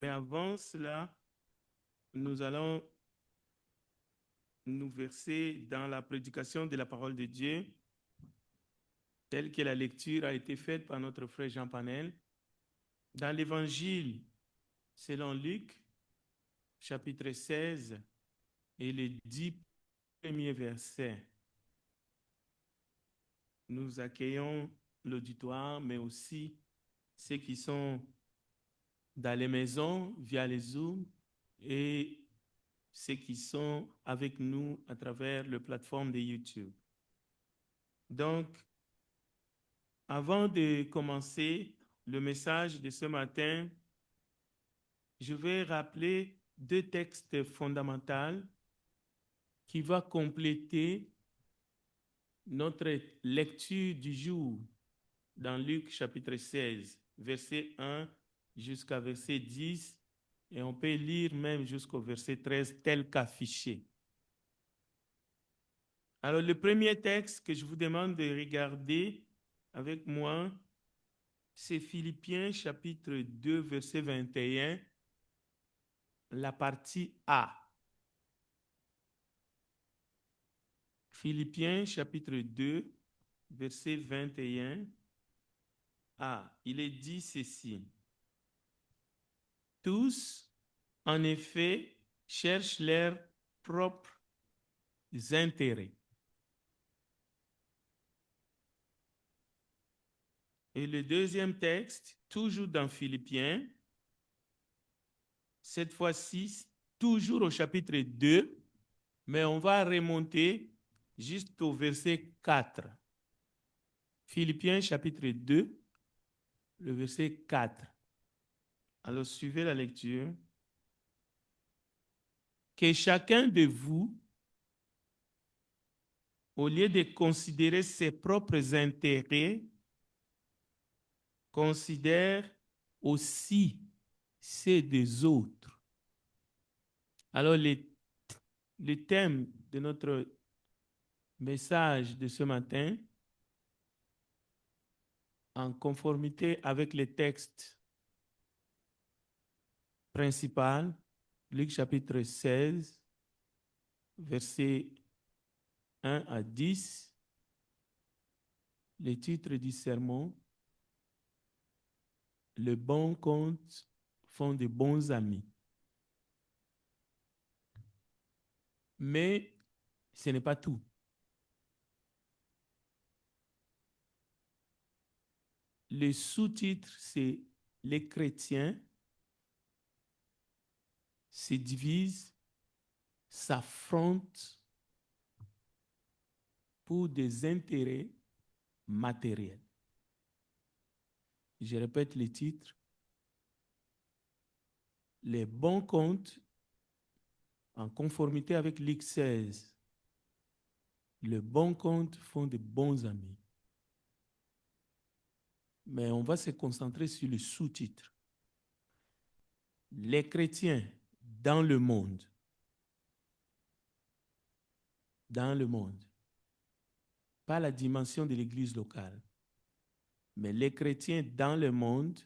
Mais avant cela, nous allons nous verser dans la prédication de la parole de Dieu, telle que la lecture a été faite par notre frère Jean Panel, dans l'Évangile selon Luc, chapitre 16, et les 10 premiers versets. Nous accueillons l'auditoire, mais aussi ceux qui sont dans les maisons via les Zoom et ceux qui sont avec nous à travers la plateforme de YouTube. Donc, avant de commencer le message de ce matin, je vais rappeler deux textes fondamentaux qui vont compléter notre lecture du jour dans Luc chapitre 16, verset 1 jusqu'à verset 10, et on peut lire même jusqu'au verset 13 tel qu'affiché. Alors, le premier texte que je vous demande de regarder avec moi, c'est Philippiens chapitre 2, verset 21, la partie A. Philippiens chapitre 2, verset 21 A. Il est dit ceci. Tous, en effet, cherchent leurs propres intérêts. Et le deuxième texte, toujours dans Philippiens, cette fois-ci, toujours au chapitre 2, mais on va remonter jusqu'au verset 4. Philippiens chapitre 2, le verset 4. Alors suivez la lecture. Que chacun de vous, au lieu de considérer ses propres intérêts, considère aussi ceux des autres. Alors le thème de notre message de ce matin, en conformité avec le texte principal, Luc chapitre 16, versets 1 à 10, le titre du sermon, le bon compte font de bons amis. Mais ce n'est pas tout. Le sous-titre, c'est les chrétiens se divisent, s'affrontent pour des intérêts matériels. Je répète le titre. Les bons comptes, en conformité avec Luc 16, les bons comptes font de bons amis. Mais on va se concentrer sur le sous-titre. Les chrétiens dans le monde, pas la dimension de l'église locale, mais les chrétiens dans le monde,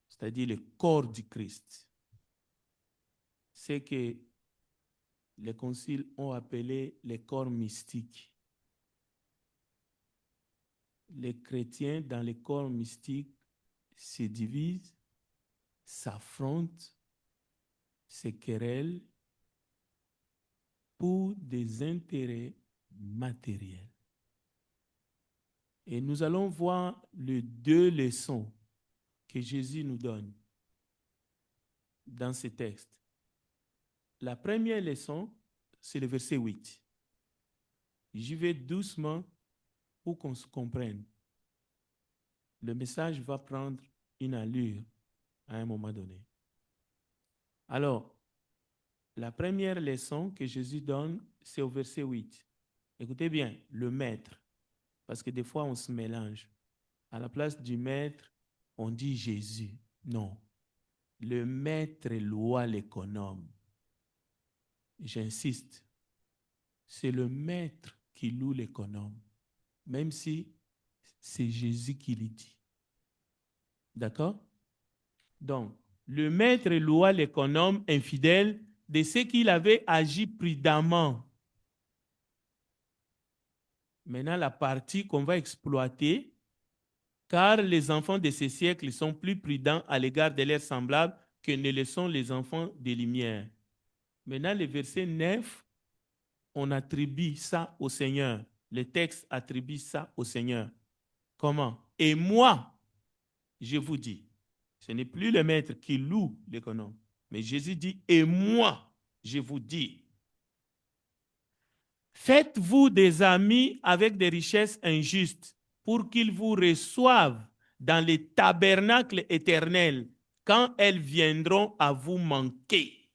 c'est-à-dire le corps du Christ, c'est que les conciles ont appelé les corps mystiques. Les chrétiens dans les corps mystiques se divisent, s'affrontent, se querellent pour des intérêts matériels. Et nous allons voir les deux leçons que Jésus nous donne dans ce texte. La première leçon, c'est le verset 8. J'y vais doucement pour qu'on se comprenne. Le message va prendre une allure à un moment donné. Alors, la première leçon que Jésus donne, c'est au verset 8. Écoutez bien, le maître, parce que des fois on se mélange. À la place du maître, on dit Jésus. Non, le maître loua l'économe. J'insiste, c'est le maître qui loue l'économe, même si c'est Jésus qui le dit. D'accord? Donc, Le maître loua l'économe infidèle de ce qu'il avait agi prudemment. Maintenant, la partie qu'on va exploiter, car les enfants de ce siècle sont plus prudents à l'égard de leurs semblables que ne le sont les enfants des Lumières. Maintenant, le verset 9, on attribue ça au Seigneur. Le texte attribue ça au Seigneur. Comment? Et moi, je vous dis, ce n'est plus le maître qui loue l'économe, mais Jésus dit, et moi, je vous dis, faites-vous des amis avec des richesses injustes pour qu'ils vous reçoivent dans les tabernacles éternels quand elles viendront à vous manquer.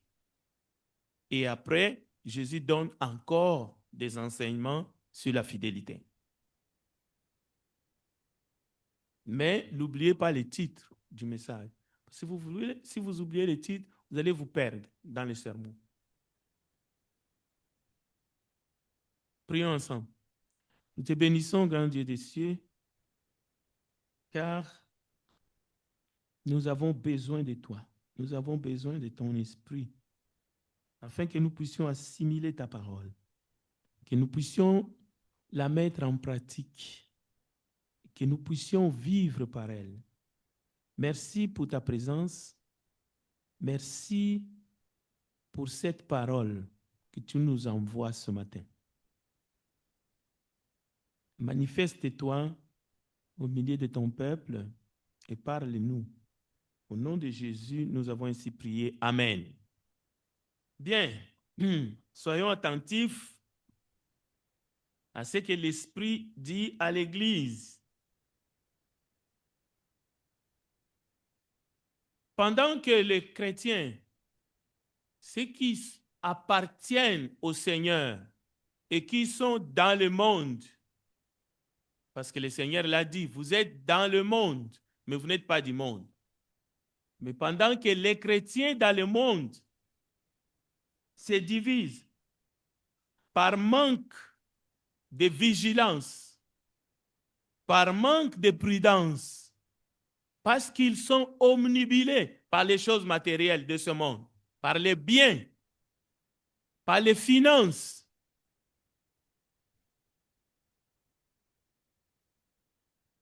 Et après, Jésus donne encore des enseignements sur la fidélité. Mais n'oubliez pas les titres du message. Si vous oubliez les titres, vous allez vous perdre dans les sermons. Prions ensemble. Nous te bénissons, grand Dieu des cieux, car nous avons besoin de toi. Nous avons besoin de ton esprit, afin que nous puissions assimiler ta parole, que nous puissions la mettre en pratique, que nous puissions vivre par elle. Merci pour ta présence. Merci pour cette parole que tu nous envoies ce matin. Manifeste-toi au milieu de ton peuple et parle-nous. Au nom de Jésus, nous avons ainsi prié. Amen. Bien, soyons attentifs à ce que l'Esprit dit à l'Église. Pendant que les chrétiens, ceux qui appartiennent au Seigneur et qui sont dans le monde, parce que le Seigneur l'a dit, vous êtes dans le monde, mais vous n'êtes pas du monde. Mais pendant que les chrétiens dans le monde se divisent par manque de vigilance, par manque de prudence, parce qu'ils sont omnibilés par les choses matérielles de ce monde, par les biens, par les finances.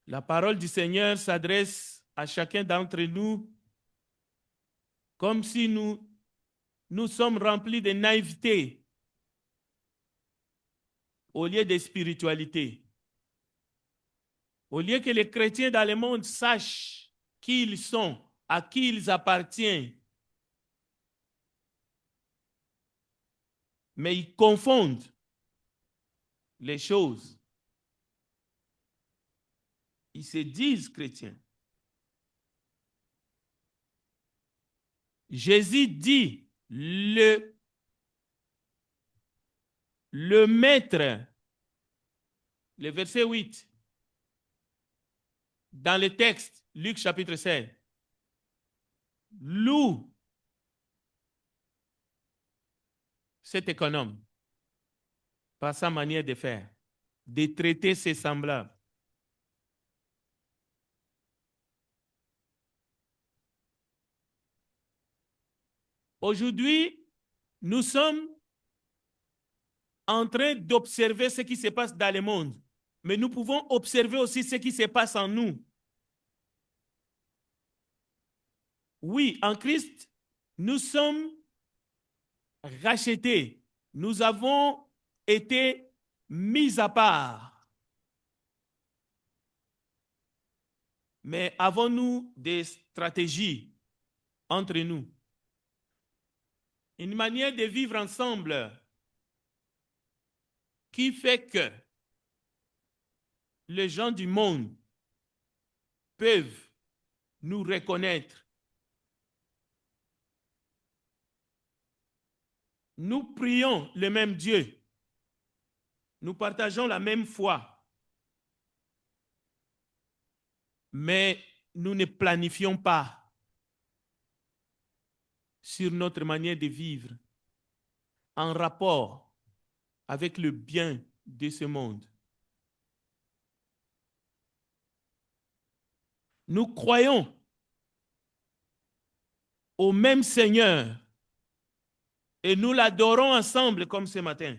La parole du Seigneur s'adresse à chacun d'entre nous comme si nous sommes remplis de naïveté au lieu de spiritualité. Au lieu que les chrétiens dans le monde sachent qui ils sont, à qui ils appartiennent, mais ils confondent les choses. Ils se disent chrétiens. Jésus dit, le maître, le verset 8, dans le texte, Luc chapitre 16, loue cet économe par sa manière de faire, de traiter ses semblables. Aujourd'hui, nous sommes en train d'observer ce qui se passe dans le monde, mais nous pouvons observer aussi ce qui se passe en nous. Oui, en Christ, nous sommes rachetés. Nous avons été mis à part. Mais avons-nous des stratégies entre nous? Une manière de vivre ensemble qui fait que les gens du monde peuvent nous reconnaître. Nous prions le même Dieu. Nous partageons la même foi. Mais nous ne planifions pas sur notre manière de vivre en rapport avec le bien de ce monde. Nous croyons au même Seigneur et nous l'adorons ensemble comme ce matin.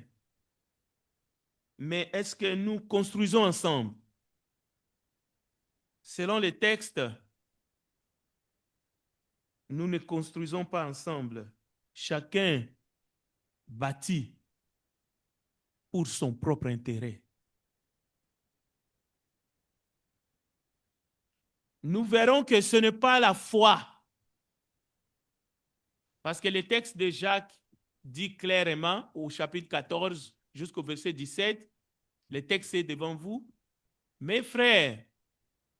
Mais est-ce que nous construisons ensemble? Selon les textes, nous ne construisons pas ensemble. Chacun bâtit pour son propre intérêt. Nous verrons que ce n'est pas la foi. Parce que le texte de Jacques dit clairement au chapitre 14 jusqu'au verset 17, le texte est devant vous. Mes frères,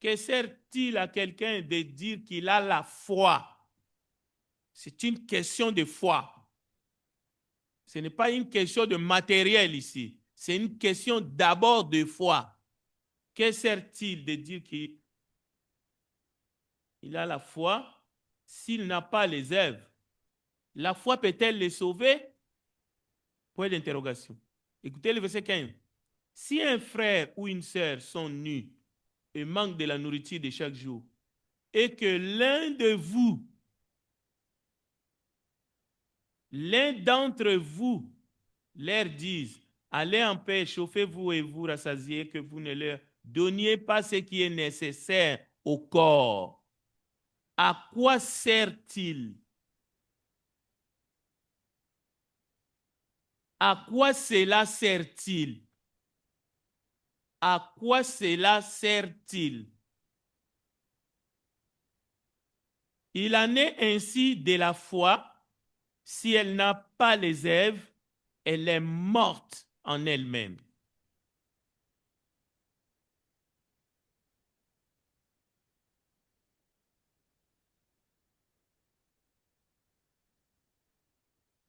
que sert-il à quelqu'un de dire qu'il a la foi? C'est une question de foi. Ce n'est pas une question de matériel ici. C'est une question d'abord de foi. Que sert-il de dire qu'il a la foi s'il n'a pas les œuvres? La foi peut-elle les sauver? Point d'interrogation. Écoutez le verset 15. Si un frère ou une sœur sont nus et manquent de la nourriture de chaque jour, et que l'un d'entre vous leur dise, allez en paix, chauffez-vous et vous rassasiez, que vous ne leur donniez pas ce qui est nécessaire au corps, à quoi sert-il? À quoi cela sert-il? À quoi cela sert-il? Il en est ainsi de la foi. Si elle n'a pas les œuvres, elle est morte en elle-même.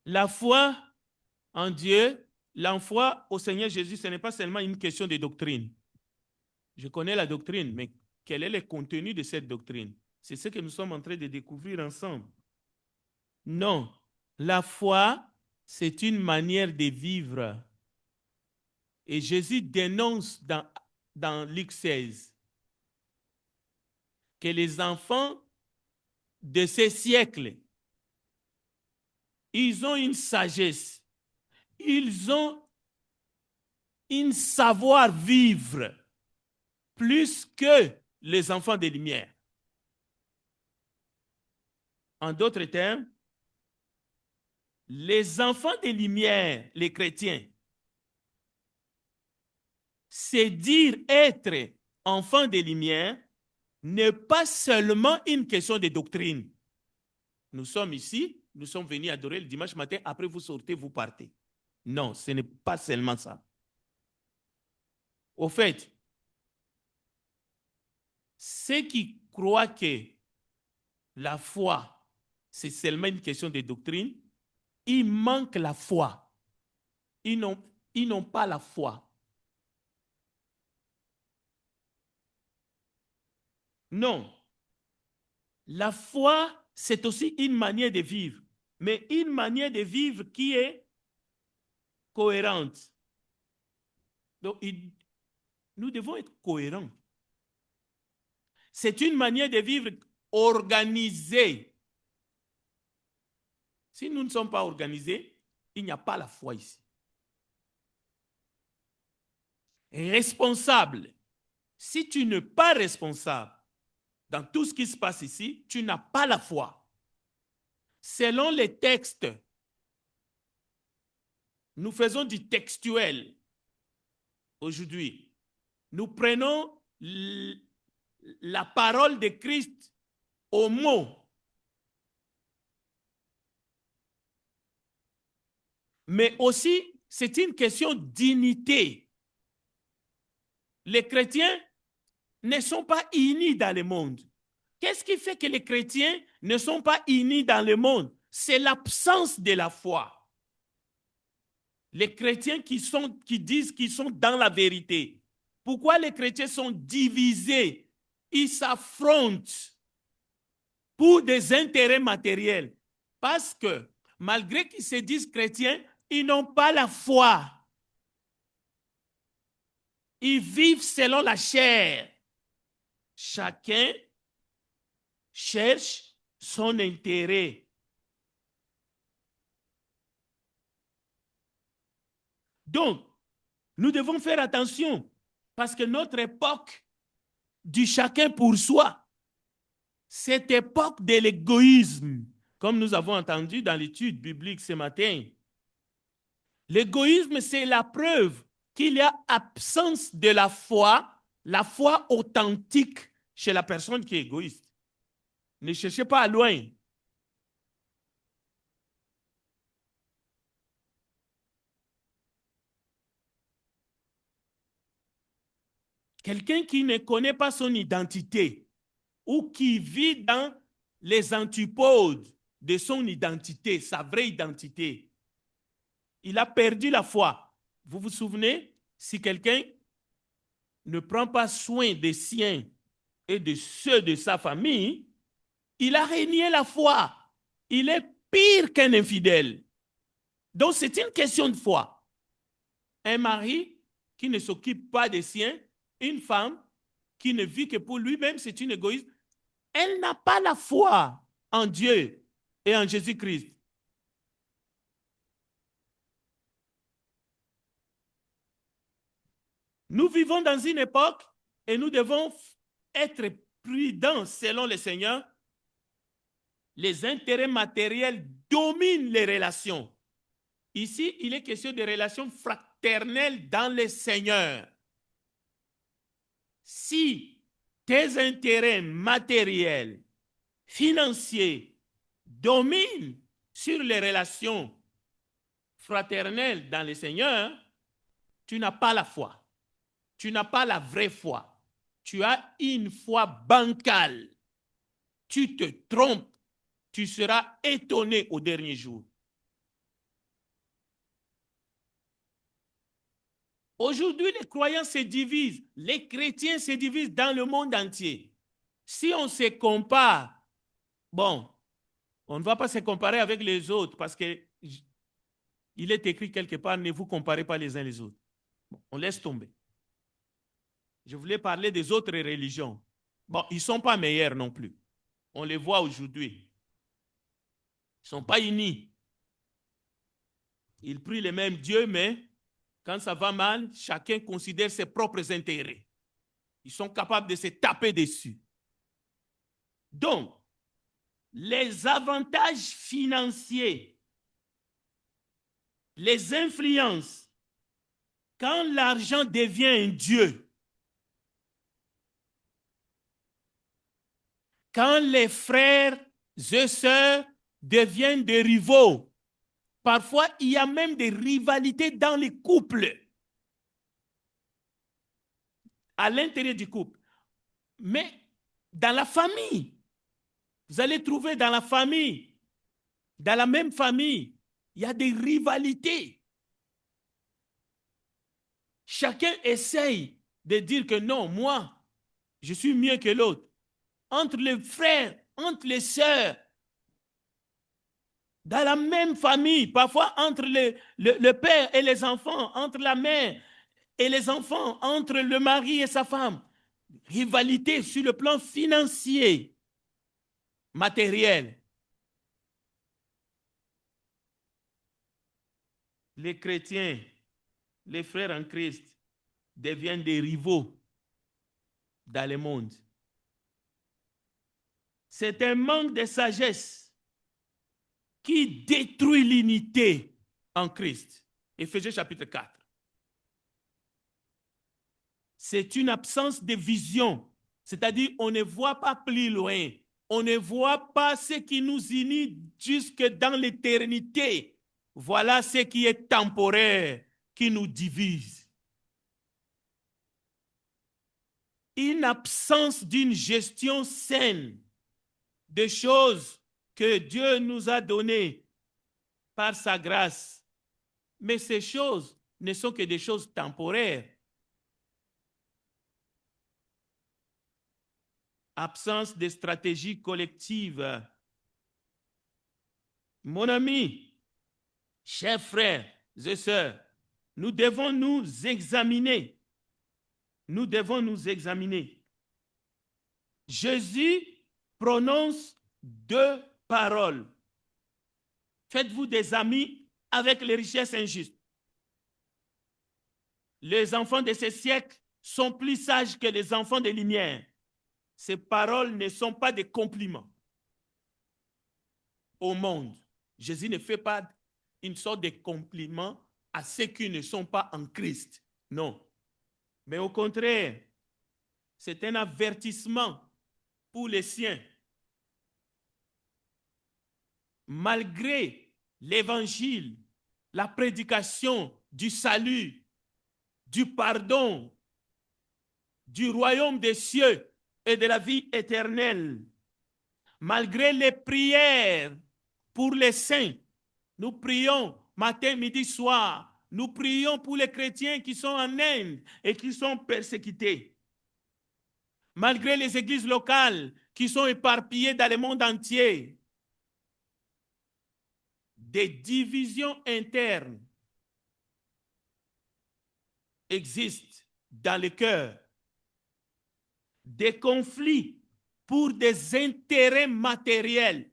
La foi en Dieu, la foi au Seigneur Jésus, ce n'est pas seulement une question de doctrine. Je connais la doctrine, mais quel est le contenu de cette doctrine? C'est ce que nous sommes en train de découvrir ensemble. Non, la foi, c'est une manière de vivre. Et Jésus dénonce dans Luc 16 que les enfants de ces siècles, ils ont une sagesse, ils ont un savoir-vivre plus que les enfants des Lumières. En d'autres termes, les enfants des Lumières, les chrétiens, c'est dire être enfant des Lumières n'est pas seulement une question de doctrine. Nous sommes ici, nous sommes venus adorer le dimanche matin, après vous sortez, vous partez. Non, ce n'est pas seulement ça. Au fait, ceux qui croient que la foi, c'est seulement une question de doctrine, ils manquent la foi. Ils n'ont pas la foi. Non. La foi, c'est aussi une manière de vivre, mais une manière de vivre qui est cohérente. Donc, nous devons être cohérents. C'est une manière de vivre organisée. Si nous ne sommes pas organisés, il n'y a pas la foi ici. Responsable. Si tu n'es pas responsable dans tout ce qui se passe ici, tu n'as pas la foi. Selon les textes, nous faisons du textuel aujourd'hui. Nous prenons la parole de Christ au mot. Mais aussi, c'est une question d'unité. Les chrétiens ne sont pas unis dans le monde. Qu'est-ce qui fait que les chrétiens ne sont pas unis dans le monde? C'est l'absence de la foi. Les chrétiens qui disent qu'ils sont dans la vérité. Pourquoi les chrétiens sont divisés? Ils s'affrontent pour des intérêts matériels. Parce que malgré qu'ils se disent chrétiens, ils n'ont pas la foi. Ils vivent selon la chair. Chacun cherche son intérêt. Donc, nous devons faire attention parce que notre époque du chacun pour soi, cette époque de l'égoïsme, comme nous avons entendu dans l'étude biblique ce matin, l'égoïsme, c'est la preuve qu'il y a absence de la foi authentique chez la personne qui est égoïste. Ne cherchez pas loin. Quelqu'un qui ne connaît pas son identité ou qui vit dans les antipodes de son identité, sa vraie identité, il a perdu la foi. Vous vous souvenez, si quelqu'un ne prend pas soin des siens et de ceux de sa famille, il a renié la foi. Il est pire qu'un infidèle. Donc c'est une question de foi. Un mari qui ne s'occupe pas des siens, une femme qui ne vit que pour lui-même, c'est une égoïste. Elle n'a pas la foi en Dieu et en Jésus-Christ. Nous vivons dans une époque et nous devons être prudents selon le Seigneur. Les intérêts matériels dominent les relations. Ici, il est question de relations fraternelles dans le Seigneur. Si tes intérêts matériels, financiers, dominent sur les relations fraternelles dans le Seigneur, tu n'as pas la foi. Tu n'as pas la vraie foi. Tu as une foi bancale. Tu te trompes. Tu seras étonné au dernier jour. Aujourd'hui, les croyants se divisent. Les chrétiens se divisent dans le monde entier. Si on se compare, bon, on ne va pas se comparer avec les autres parce qu'il est écrit quelque part, ne vous comparez pas les uns les autres. Bon, on laisse tomber. Je voulais parler des autres religions. Bon, ils ne sont pas meilleurs non plus. On les voit aujourd'hui. Ils ne sont pas unis. Ils prient le même Dieu, mais quand ça va mal, chacun considère ses propres intérêts. Ils sont capables de se taper dessus. Donc, les avantages financiers, les influences, quand l'argent devient un Dieu, quand les frères et sœurs deviennent des rivaux, parfois il y a même des rivalités dans les couples, à l'intérieur du couple. Mais dans la famille, vous allez trouver dans la famille, dans la même famille, il y a des rivalités. Chacun essaye de dire que non, moi, je suis mieux que l'autre. Entre les frères, entre les sœurs, dans la même famille, parfois entre le père et les enfants, entre la mère et les enfants, entre le mari et sa femme. Rivalité sur le plan financier, matériel. Les chrétiens, les frères en Christ, deviennent des rivaux dans le monde. C'est un manque de sagesse qui détruit l'unité en Christ. Éphésiens chapitre 4. C'est une absence de vision, c'est-à-dire on ne voit pas plus loin, on ne voit pas ce qui nous unit jusque dans l'éternité. Voilà ce qui est temporaire, qui nous divise. Une absence d'une gestion saine des choses que Dieu nous a données par sa grâce. Mais ces choses ne sont que des choses temporaires. Absence de stratégie collective. Mon ami, chers frères et sœurs, nous devons nous examiner. Nous devons nous examiner. Jésus prononce 2 paroles. Faites-vous des amis avec les richesses injustes. les enfants de ce siècle sont plus sages que les enfants des Lumières. Ces paroles ne sont pas des compliments au monde. Jésus ne fait pas une sorte de compliment à ceux qui ne sont pas en Christ. Non. Mais au contraire, c'est un avertissement pour les siens. Malgré l'évangile, la prédication du salut, du pardon, du royaume des cieux et de la vie éternelle, malgré les prières pour les saints, nous prions matin, midi, soir. Nous prions pour les chrétiens qui sont en Inde et qui sont persécutés. Malgré les églises locales qui sont éparpillées dans le monde entier, des divisions internes existent dans le cœur, des conflits pour des intérêts matériels.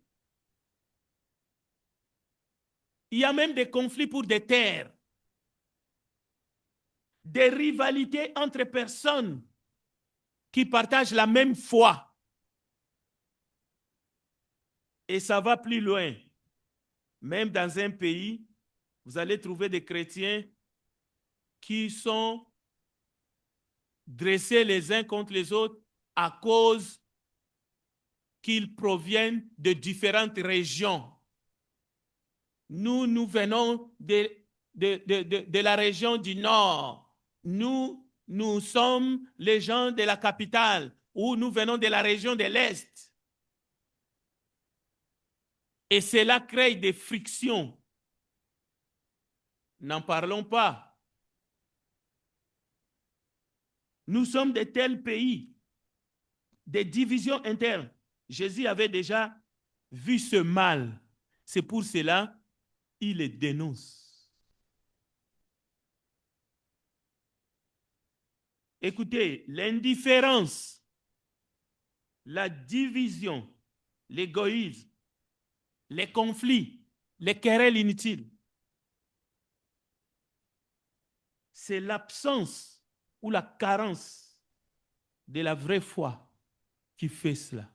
Il y a même des conflits pour des terres, des rivalités entre personnes qui partagent la même foi. Et ça va plus loin. Même dans un pays, vous allez trouver des chrétiens qui sont dressés les uns contre les autres à cause qu'ils proviennent de différentes régions. Nous venons de la région du Nord. Nous sommes les gens de la capitale, ou nous venons de la région de l'Est. Et cela crée des frictions. N'en parlons pas. Nous sommes de tels pays, des divisions internes. Jésus avait déjà vu ce mal. C'est pour cela qu'il les dénonce. Écoutez, l'indifférence, la division, l'égoïsme, les conflits, les querelles inutiles, c'est l'absence ou la carence de la vraie foi qui fait cela.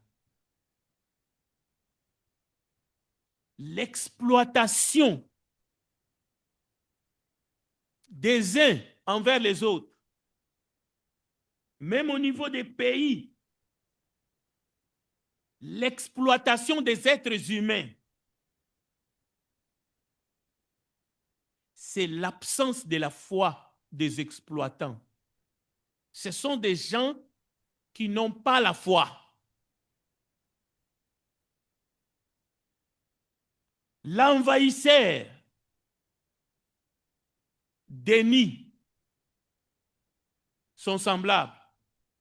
L'exploitation des uns envers les autres, même au niveau des pays, l'exploitation des êtres humains, c'est l'absence de la foi des exploitants. Ce sont des gens qui n'ont pas la foi. L'envahisseur dénie son semblable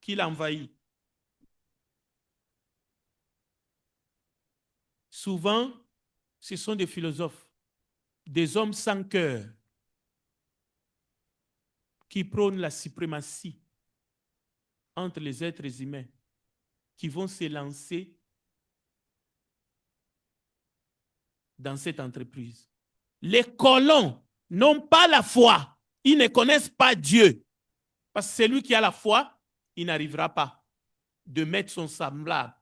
qui l'envahit. Souvent, ce sont des philosophes, des hommes sans cœur, qui prônent la suprématie entre les êtres humains, qui vont se lancer dans cette entreprise. Les colons n'ont pas la foi. Ils ne connaissent pas Dieu. Parce que celui qui a la foi, il n'arrivera pas de mettre son semblable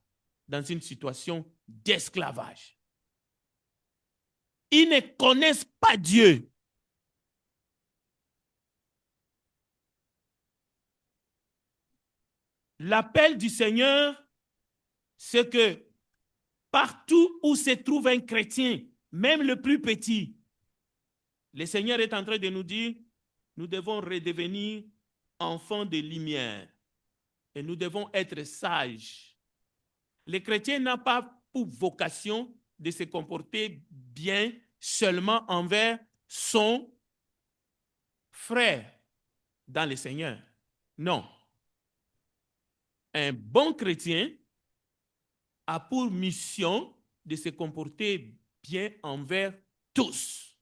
dans une situation d'esclavage. Ils ne connaissent pas Dieu. L'appel du Seigneur, c'est que partout où se trouve un chrétien, même le plus petit, le Seigneur est en train de nous dire, nous devons redevenir enfants de lumière et nous devons être sages. Le chrétien n'a pas pour vocation de se comporter bien seulement envers son frère dans le Seigneur. Non. Un bon chrétien a pour mission de se comporter bien envers tous.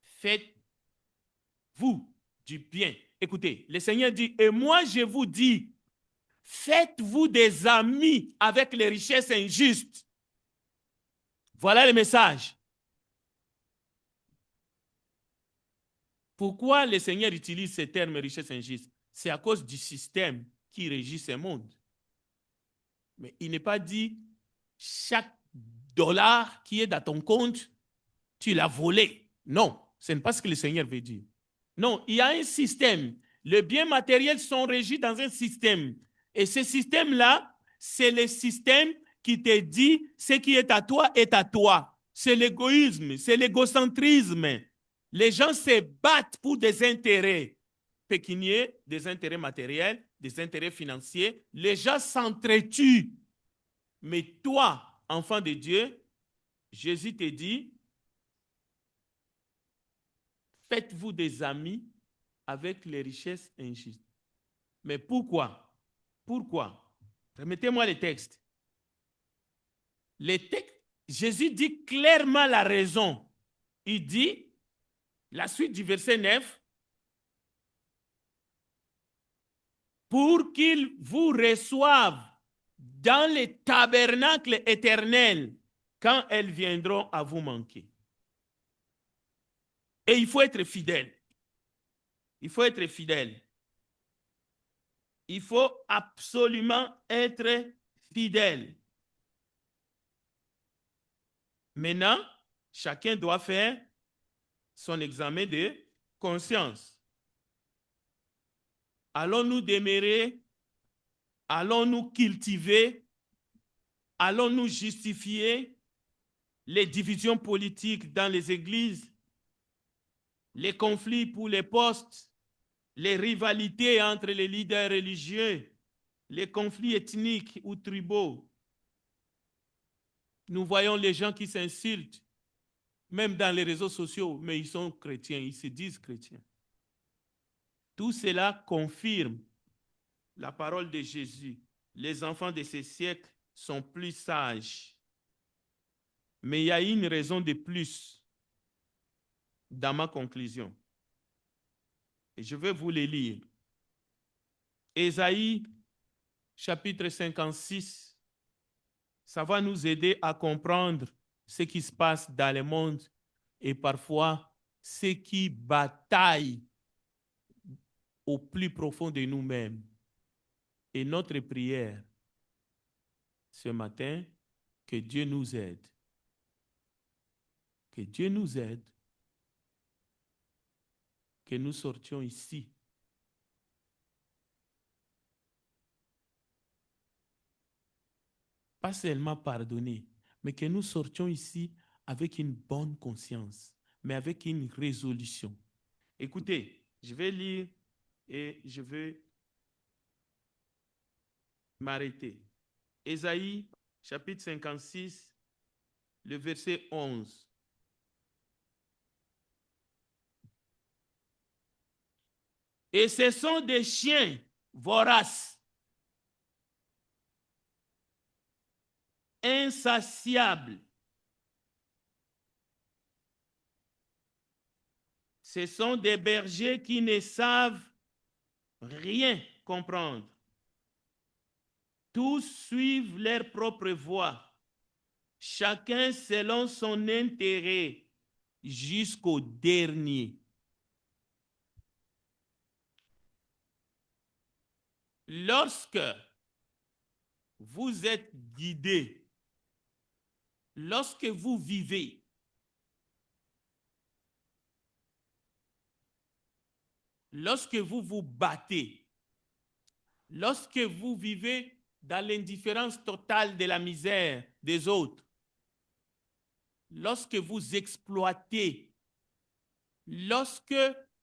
Faites-vous du bien. Écoutez, le Seigneur dit, et moi je vous dis, faites-vous des amis avec les richesses injustes. Voilà le message. Pourquoi le Seigneur utilise ce terme richesse injuste? C'est à cause du système qui régit ce monde. Mais il n'est pas dit chaque dollar qui est dans ton compte, tu l'as volé. Non, ce n'est pas ce que le Seigneur veut dire. Non, il y a un système. Les biens matériels sont régis dans un système. Et ce système-là, c'est le système qui te dit ce qui est à toi est à toi. C'est l'égoïsme, c'est l'égocentrisme. Les gens se battent pour des intérêts pécuniaires, des intérêts matériels, des intérêts financiers. Les gens s'entretuent. Mais toi, enfant de Dieu, Jésus te dit, faites-vous des amis avec les richesses injustes. Mais pourquoi? Pourquoi? Remettez-moi les textes. Jésus dit clairement la raison. Il dit, la suite du verset 9, pour qu'ils vous reçoivent dans les tabernacles éternels quand elles viendront à vous manquer. Et il faut être fidèle. Il faut être fidèle. Il faut absolument être fidèle. Maintenant, chacun doit faire son examen de conscience. Allons-nous demeurer? Allons-nous cultiver? Allons-nous justifier les divisions politiques dans les églises, les conflits pour les postes, les rivalités entre les leaders religieux, les conflits ethniques ou tribaux? Nous voyons les gens qui s'insultent, même dans les réseaux sociaux, mais ils sont chrétiens, ils se disent chrétiens. Tout cela confirme la parole de Jésus. Les enfants de ce siècle sont plus sages. Mais il y a une raison de plus dans ma conclusion. Et je vais vous les lire. Ésaïe, chapitre 56, ça va nous aider à comprendre ce qui se passe dans le monde et parfois ce qui bataille au plus profond de nous-mêmes. Et notre prière ce matin, que Dieu nous aide. Que Dieu nous aide. Que nous sortions ici. Pas seulement pardonner, mais que nous sortions ici avec une bonne conscience, mais avec une résolution. Écoutez, je vais lire et je vais m'arrêter. Ésaïe, chapitre 56, le verset 11. Et ce sont des chiens voraces, insatiables. Ce sont des bergers qui ne savent rien comprendre. Tous suivent leur propre voie, chacun selon son intérêt, jusqu'au dernier. Lorsque vous êtes guidé, lorsque vous vivez, lorsque vous vous battez, lorsque vous vivez dans l'indifférence totale de la misère des autres, lorsque vous exploitez, lorsque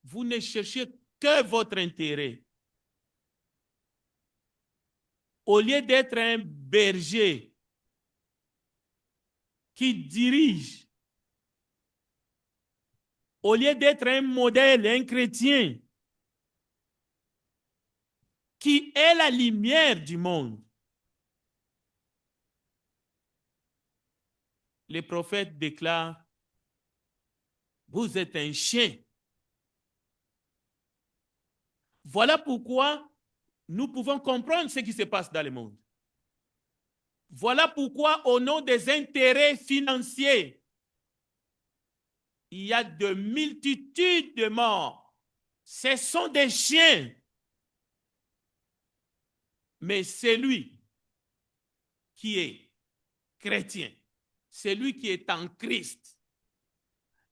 vous ne cherchez que votre intérêt, au lieu d'être un berger qui dirige, au lieu d'être un modèle, un chrétien qui est la lumière du monde, les prophètes déclarent, vous êtes un chien. Voilà pourquoi nous pouvons comprendre ce qui se passe dans le monde. Voilà pourquoi, au nom des intérêts financiers, il y a de multitudes de morts. Ce sont des chiens. Mais celui qui est chrétien, celui qui est en Christ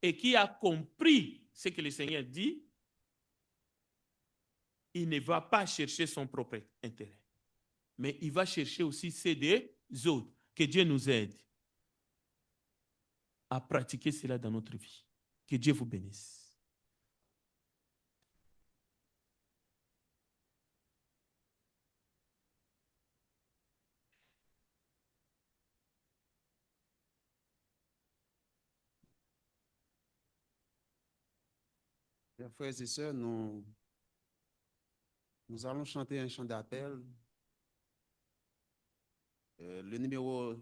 et qui a compris ce que le Seigneur dit, il ne va pas chercher son propre intérêt, mais il va chercher aussi ceux des autres. Que Dieu nous aide à pratiquer cela dans notre vie. Que Dieu vous bénisse. Chers frères et sœurs, nous allons chanter un chant d'appel. Le numéro